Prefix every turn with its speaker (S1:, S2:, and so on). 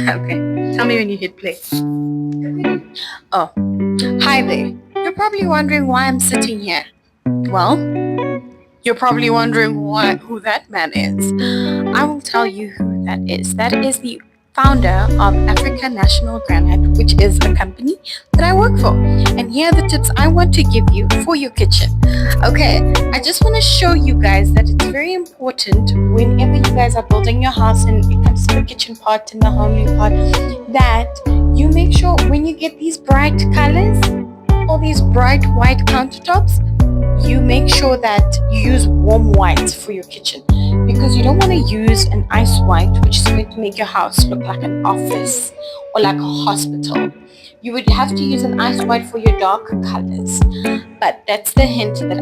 S1: Okay, tell me when you hit play. Oh, hi there. You're probably wondering why I'm sitting here. Well, you're probably wondering who that man is. I will tell you who that is. That is the founder of Africa National Granite, which is a company that I work for. And here are the tips I want to give you for your kitchen. Okay, I just want to show you guys that it's very important whenever you guys are building your house and it comes to the kitchen part and the homely part that you make sure when you get these bright colors or these bright white countertops, you make sure that you use warm whites for your kitchen because you don't want to use an ice white, which is going to make your house look like an office or like a hospital. You would have to use an ice white for your darker colors, but that's the hint that